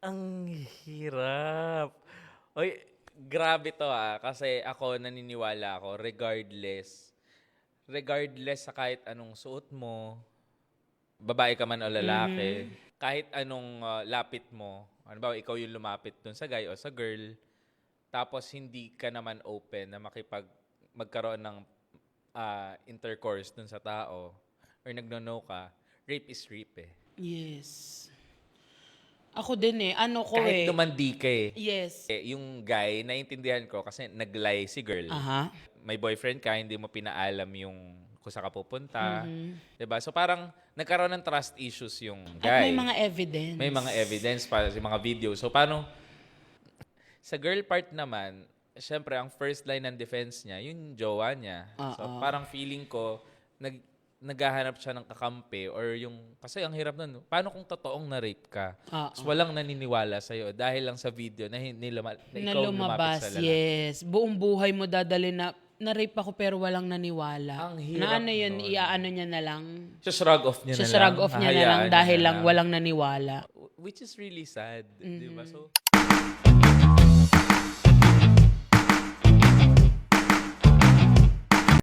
Ang hirap. Uy, grabe 'to, kasi ako naniniwala ako regardless sa kahit anong suot mo, babae ka man o lalaki, kahit anong, lapit mo, halimbawa ikaw yung lumapit dun sa guy o sa girl, tapos hindi ka naman open na magkaroon ng, intercourse dun sa tao or nagno-no ka, rape is rape, eh. Yes. Ako din ano ko Kahit lumandi ka, eh. Yes. Yung guy, naiintindihan ko kasi nag-lie si girl. Aha. May boyfriend ka, hindi mo pinaalam yung kung saan ka pupunta. 'Di ba? So parang nagkaroon ng trust issues yung At may guy. mga evidence. May mga evidence pa sa mga video. So paano sa girl part naman, syempre ang first line ng defense niya, yung jowa niya. So parang feeling ko naghahanap siya ng kakampi or yung kasi ang hirap nun. Paano kung totoong na-rape ka? So walang naniniwala sa dahil lang sa video na Na ikaw lumapit lumabas, sa lalaki. yes. Buong buhay mo dadalhin na rape ako pero walang naniwala. Ang hirap Na ano yun, nun. iaano niya na lang. Shrug off niya na lang. Shrug off niya na lang hahayaan niya dahil na lang walang naniwala. Which is really sad, di ba? So,